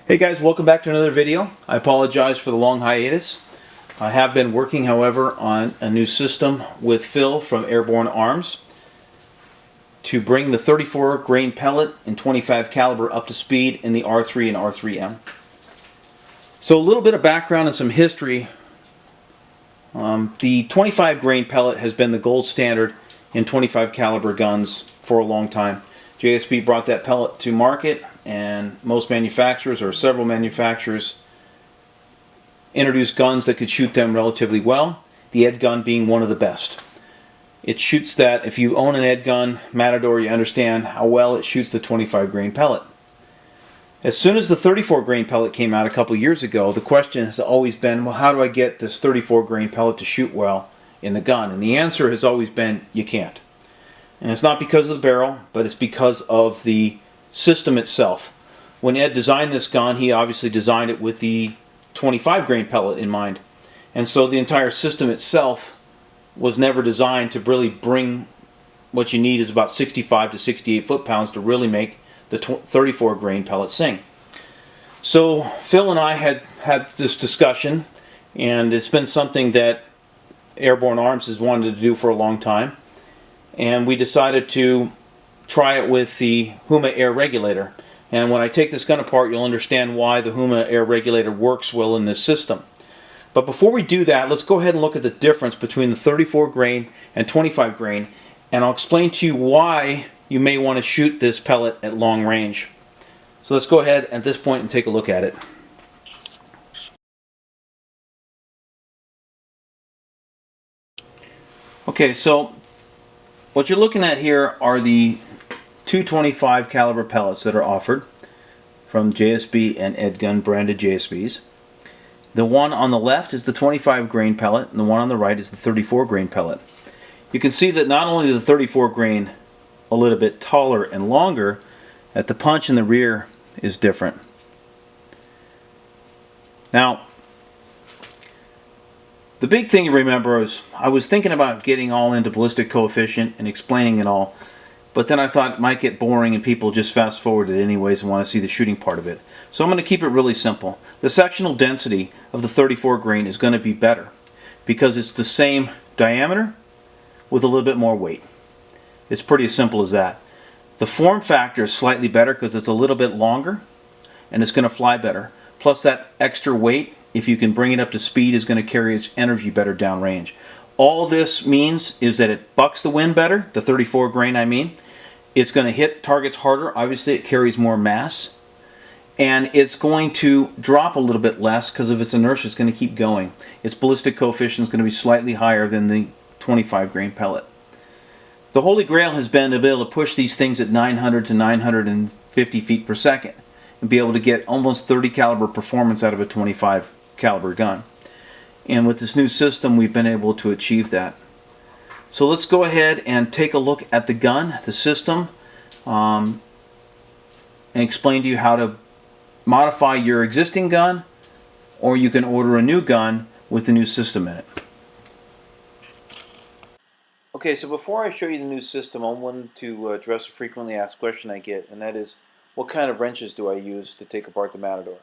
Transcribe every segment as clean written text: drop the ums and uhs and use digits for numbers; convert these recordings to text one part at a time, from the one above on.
Hey guys, welcome back to another video. I apologize for the long hiatus. I have been working, however, on a new system with Phil from Airborne Arms to bring the 34 grain pellet and 25 caliber up to speed in the R3 and R3M. So a little bit of background and some history. The 25 grain pellet has been the gold standard in 25 caliber guns for a long time. JSB brought that pellet to market, and most manufacturers, or several manufacturers, introduced guns that could shoot them relatively well, the Edgun being one of the best. It shoots that, if you own an Edgun Matador, you understand how well it shoots the 25 grain pellet. As soon as the 34 grain pellet came out a couple years ago, the question has always been, well, how do I get this 34 grain pellet to shoot well in the gun? And the answer has always been, you can't. And it's not because of the barrel, but it's because of the system itself. When Ed designed this gun, he obviously designed it with the 25 grain pellet in mind. And so the entire system itself was never designed to really bring what you need is about 65 to 68 foot-pounds to really make the 34 grain pellet sing. So Phil and I had this discussion, and it's been something that Airborne Arms has wanted to do for a long time. And we decided to try it with the Huma air regulator. And when I take this gun apart, you'll understand why the Huma air regulator works well in this system. But before we do that, let's go ahead and look at the difference between the 34 grain and 25 grain, and I'll explain to you why you may want to shoot this pellet at long range. So let's go ahead at this point and take a look at it. Okay, so what you're looking at here are the 225 caliber pellets that are offered from JSB and Edgun branded JSBs. The one on the left is the 25 grain pellet, and the one on the right is the 34 grain pellet. You can see that not only is the 34 grain a little bit taller and longer, that the punch in the rear is different. Now, the big thing to remember is I was thinking about getting all into ballistic coefficient and explaining it all, but then I thought it might get boring and people just fast forward it anyways and want to see the shooting part of it. So I'm going to keep it really simple. The sectional density of the 34 grain is going to be better because it's the same diameter with a little bit more weight. It's pretty as simple as that. The form factor is slightly better because it's a little bit longer and it's going to fly better. Plus that extra weight, if you can bring it up to speed, is going to carry its energy better downrange. All this means is that it bucks the wind better, the 34 grain I mean. It's going to hit targets harder. Obviously it carries more mass. And it's going to drop a little bit less because of its inertia. It's going to keep going. Its ballistic coefficient is going to be slightly higher than the 25 grain pellet. The holy grail has been to be able to push these things at 900 to 950 feet per second and be able to get almost 30 caliber performance out of a 25 caliber gun. And with this new system, we've been able to achieve that. So let's go ahead and take a look at the gun, the system, and explain to you how to modify your existing gun, or you can order a new gun with the new system in it. Okay, so before I show you the new system, I wanted to address a frequently asked question I get, and that is, what kind of wrenches do I use to take apart the Matador?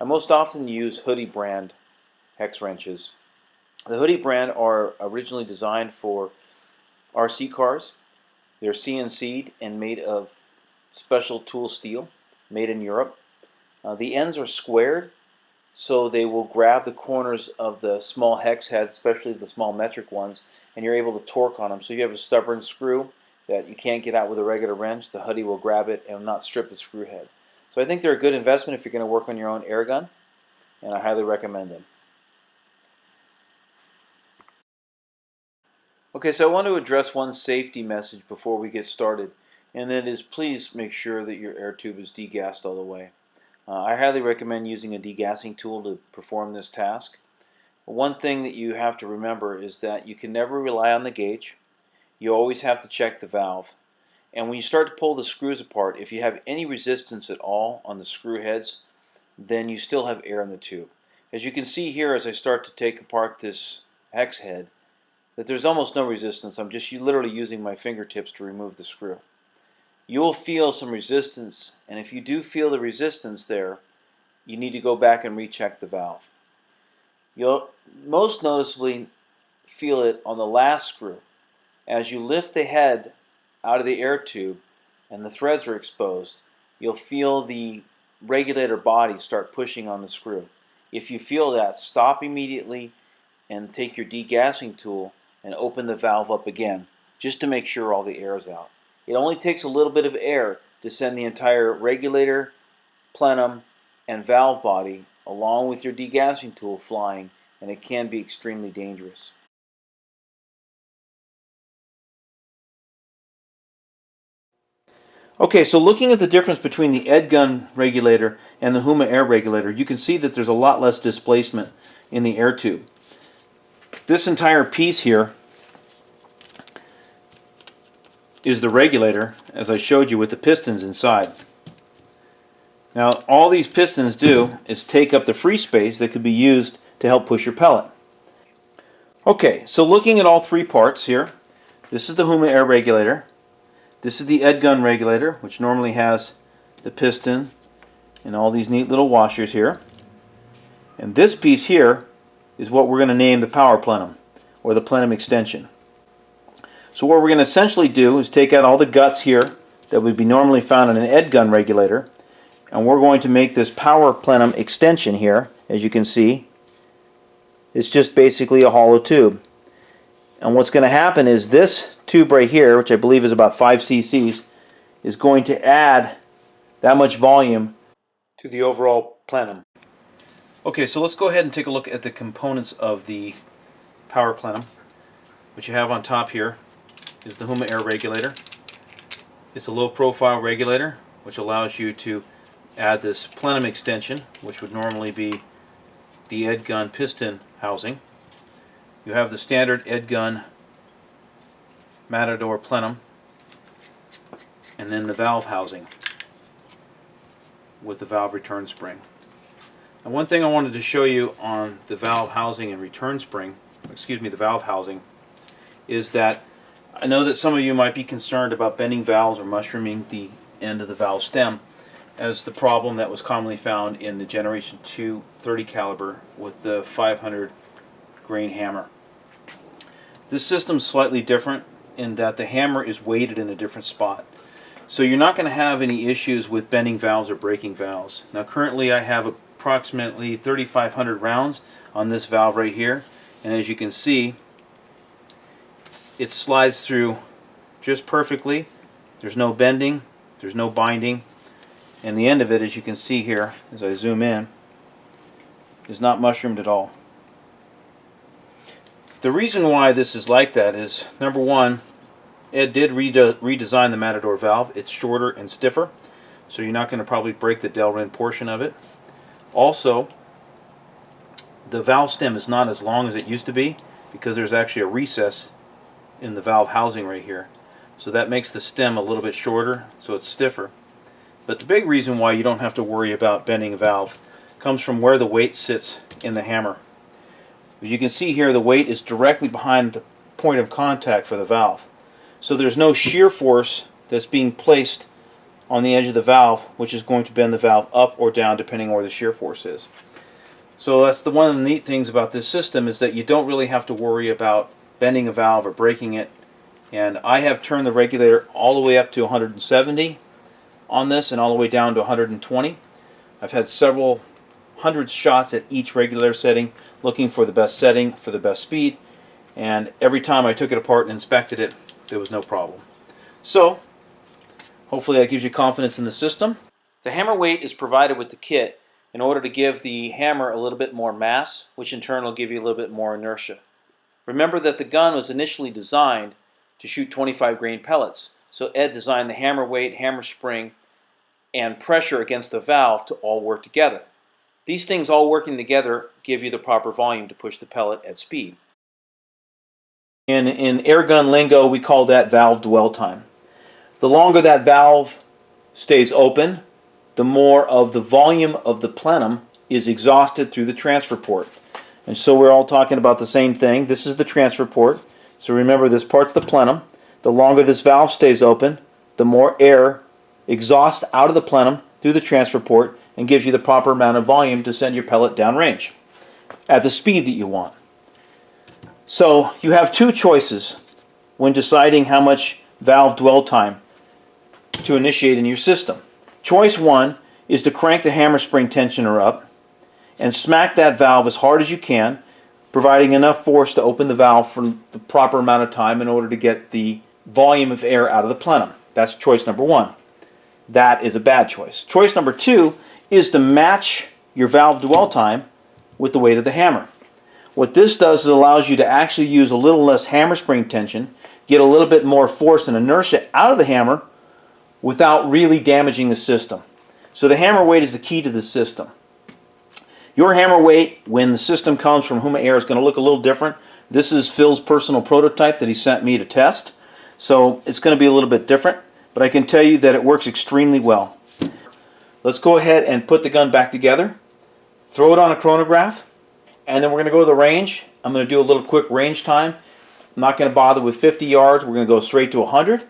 I most often use Hoodie brand hex wrenches. The Hoodie brand are originally designed for RC cars. They're CNC'd and made of special tool steel, made in Europe. The ends are squared, so they will grab the corners of the small hex heads, especially the small metric ones, and you're able to torque on them. So you have a stubborn screw that you can't get out with a regular wrench. The Hoodie will grab it and not strip the screw head. So I think they're a good investment if you're going to work on your own air gun, and I highly recommend them. Okay, so I want to address one safety message before we get started, and that is, please make sure that your air tube is degassed all the way. I highly recommend using a degassing tool to perform this task. One thing that you have to remember is that you can never rely on the gauge. You always have to check the valve. And when you start to pull the screws apart, if you have any resistance at all on the screw heads, then you still have air in the tube. As you can see here, as I start to take apart this hex head, that there's almost no resistance. I'm just literally using my fingertips to remove the screw. You will feel some resistance, and if you do feel the resistance there, you need to go back and recheck the valve. You'll most noticeably feel it on the last screw. As you lift the head out of the air tube and the threads are exposed, you'll feel the regulator body start pushing on the screw. If you feel that, stop immediately and take your degassing tool and open the valve up again, just to make sure all the air is out. It only takes a little bit of air to send the entire regulator, plenum, and valve body along with your degassing tool flying, and it can be extremely dangerous. Okay, so looking at the difference between the Edgun regulator and the Huma air regulator, you can see that there's a lot less displacement in the air tube. This entire piece here is the regulator, as I showed you, with the pistons inside. Now, all these pistons do is take up the free space that could be used to help push your pellet. Okay, so looking at all three parts here, this is the Huma air regulator. This is the Edgun regulator, which normally has the piston and all these neat little washers here. And this piece here is what we're going to name the power plenum, or the plenum extension. So what we're going to essentially do is take out all the guts here that would be normally found in an Edgun regulator, and we're going to make this power plenum extension here. As you can see, it's just basically a hollow tube. And what's going to happen is this tube right here, which I believe is about 5 cc's, is going to add that much volume to the overall plenum. Okay, so let's go ahead and take a look at the components of the power plenum. What you have on top here is the Huma air regulator. It's a low profile regulator which allows you to add this plenum extension, which would normally be the Edgun piston housing. You have the standard Edgun Matador plenum, and then the valve housing with the valve return spring. And one thing I wanted to show you on the valve housing and return spring, the valve housing, is that I know that some of you might be concerned about bending valves or mushrooming the end of the valve stem, as the problem that was commonly found in the Generation 2 30 caliber with the 500 grain hammer. This system's slightly different in that the hammer is weighted in a different spot. So you're not going to have any issues with bending valves or breaking valves. Now currently I have approximately 3,500 rounds on this valve right here, and as you can see, it slides through just perfectly. There's no bending, there's no binding, and the end of it, as you can see here as I zoom in, is not mushroomed at all. The reason why this is like that is, number one, Ed did redesign the Matador valve. It's shorter and stiffer, so you're not going to probably break the Delrin portion of it. Also, the valve stem is not as long as it used to be because there's actually a recess in the valve housing right here. So that makes the stem a little bit shorter, so it's stiffer. But the big reason why you don't have to worry about bending a valve comes from where the weight sits in the hammer. As you can see here, the weight is directly behind the point of contact for the valve. So there's no shear force that's being placed on the edge of the valve, which is going to bend the valve up or down depending on where the shear force is. So that's one of the neat things about this system, is that you don't really have to worry about bending a valve or breaking it. And I have turned the regulator all the way up to 170 on this and all the way down to 120. I've had several hundred shots at each regulator setting, looking for the best setting for the best speed, and every time I took it apart and inspected it, there was no problem. So hopefully that gives you confidence in the system. The hammer weight is provided with the kit in order to give the hammer a little bit more mass, which in turn will give you a little bit more inertia. Remember that the gun was initially designed to shoot 25 grain pellets, so Ed designed the hammer weight, hammer spring, and pressure against the valve to all work together. These things all working together give you the proper volume to push the pellet at speed. In airgun lingo, we call that valve dwell time. The longer that valve stays open, the more of the volume of the plenum is exhausted through the transfer port. And so we're all talking about the same thing. This is the transfer port. So remember, this part's the plenum. The longer this valve stays open, the more air exhausts out of the plenum through the transfer port, and gives you the proper amount of volume to send your pellet downrange at the speed that you want. So you have two choices when deciding how much valve dwell time to initiate in your system. Choice one is to crank the hammer spring tensioner up and smack that valve as hard as you can, providing enough force to open the valve for the proper amount of time in order to get the volume of air out of the plenum. That's choice number one. That is a bad choice. Choice number two is to match your valve dwell time with the weight of the hammer. What this does is allows you to actually use a little less hammer spring tension, get a little bit more force and inertia out of the hammer without really damaging the system. So the hammer weight is the key to the system. Your hammer weight, when the system comes from Huma Air, is going to look a little different. This is Phil's personal prototype that he sent me to test. So it's going to be a little bit different, but I can tell you that it works extremely well. Let's go ahead and put the gun back together, throw it on a chronograph, and then we're going to go to the range. I'm going to do a little quick range time. I'm not going to bother with 50 yards. We're going to go straight to 100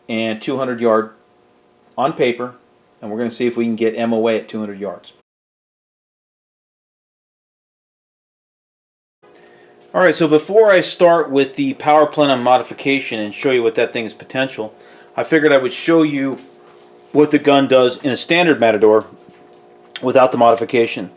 and 200 yard on paper, and we're going to see if we can get MOA at 200 yards. Alright, so before I start with the power plenum modification and show you what that thing's potential, I figured I would show you what the gun does in a standard Matador without the modification.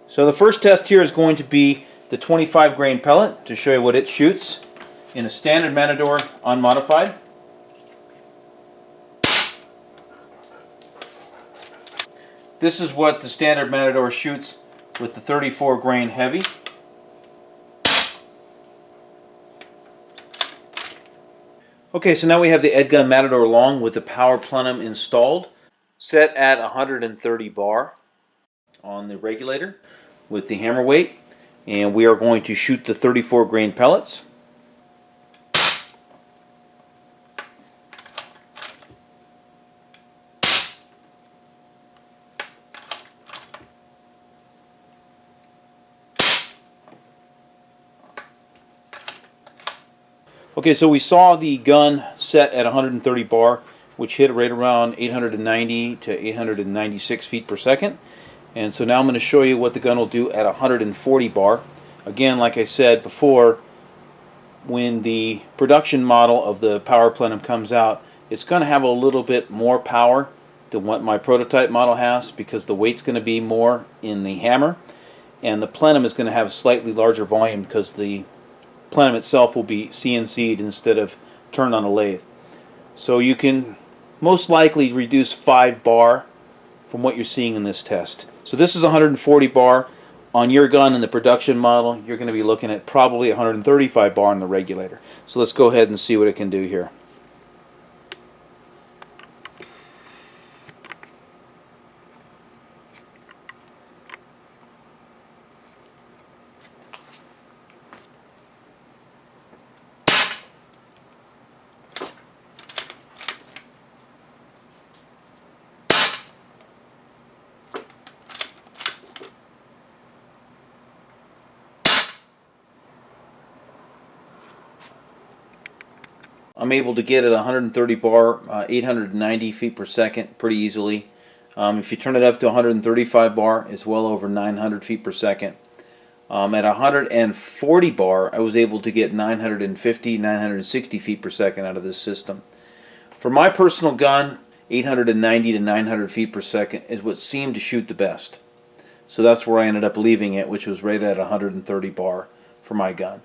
So the first test here is going to be the 25 grain pellet to show you what it shoots in a standard Matador unmodified. This is what the standard Matador shoots with the 34 grain heavy. Okay, so now we have the Edgun Matador long with the power plenum installed, set at 130 bar on the regulator with the hammer weight, and we are going to shoot the 34 grain pellets. Okay, so we saw the gun set at 130 bar, which hit right around 890 to 896 feet per second. And so now I'm going to show you what the gun will do at 140 bar. Again, like I said before, when the production model of the power plenum comes out, it's going to have a little bit more power than what my prototype model has, because the weight's going to be more in the hammer, and the plenum is going to have slightly larger volume because the plenum itself will be CNC'd instead of turned on a lathe. So you can most likely reduce 5 bar from what you're seeing in this test. So this is 140 bar. On your gun in the production model, you're going to be looking at probably 135 bar in the regulator. So let's go ahead and see what it can do here. I'm able to get at 130 bar, 890 feet per second pretty easily. If you turn it up to 135 bar, it's well over 900 feet per second. At 140 bar, I was able to get 950, 960 feet per second out of this system. For my personal gun, 890 to 900 feet per second is what seemed to shoot the best. So that's where I ended up leaving it, which was right at 130 bar for my gun.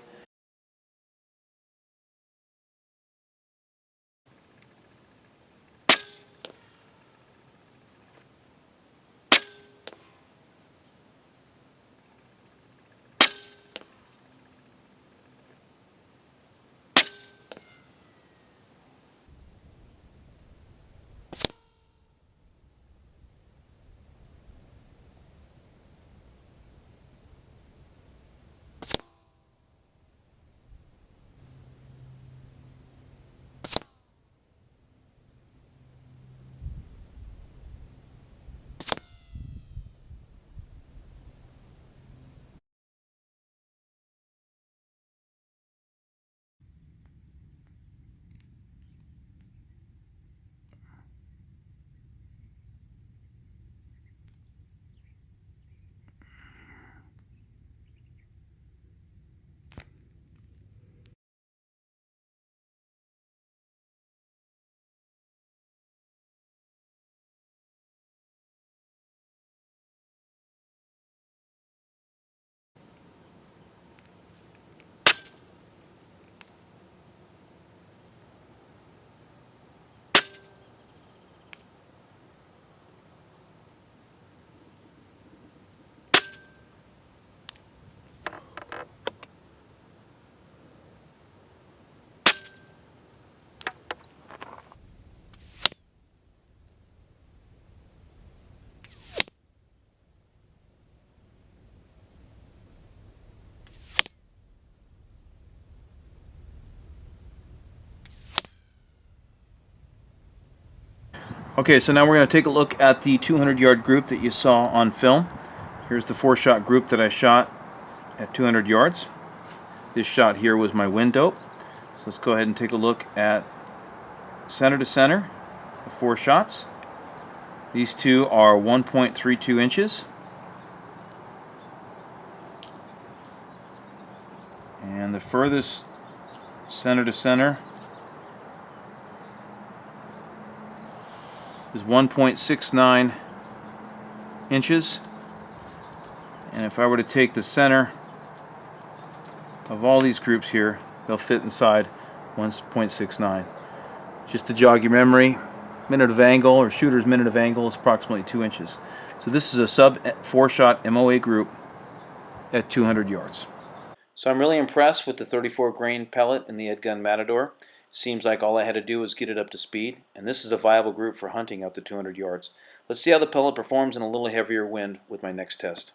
Okay, so now we're going to take a look at the 200-yard group that you saw on film. Here's the 4-shot group that I shot at 200 yards. This shot here was my wind dope. So let's go ahead and take a look at center to center, the 4 shots. These two are 1.32 inches. And the furthest center to center is 1.69 inches. And if I were to take the center of all these groups here, they'll fit inside 1.69. Just to jog your memory, minute of angle, or shooter's minute of angle, is approximately 2 inches. So this is a sub 4-shot MOA group at 200 yards. So I'm really impressed with the 34 grain pellet in the Edgun Matador. Seems like all I had to do was get it up to speed, and this is a viable group for hunting out to 200 yards. Let's see how the pellet performs in a little heavier wind with my next test.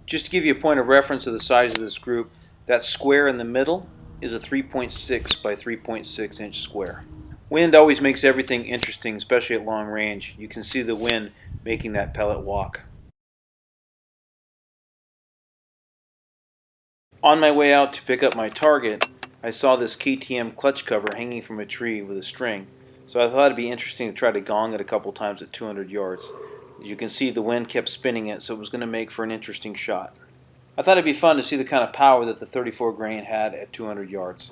Just to give you a point of reference of the size of this group, that square in the middle is a 3.6 by 3.6 inch square. Wind always makes everything interesting, especially at long range. You can see the wind making that pellet walk. On my way out to pick up my target, I saw this KTM clutch cover hanging from a tree with a string. So I thought it'd be interesting to try to gong it a couple times at 200 yards. As you can see, the wind kept spinning it, so it was going to make for an interesting shot. I thought it'd be fun to see the kind of power that the 34 grain had at 200 yards.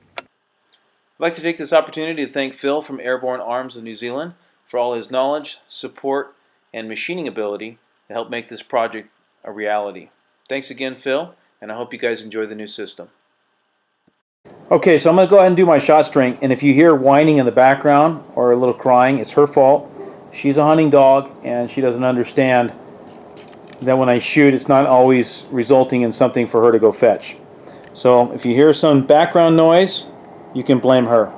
I'd like to take this opportunity to thank Phil from Airborne Arms of New Zealand for all his knowledge, support, and machining ability to help make this project a reality. Thanks again, Phil, and I hope you guys enjoy the new system. Okay, so I'm going to go ahead and do my shot string, and if you hear whining in the background or a little crying, it's her fault. She's a hunting dog, and she doesn't understand that when I shoot, it's not always resulting in something for her to go fetch. So if you hear some background noise, you can blame her.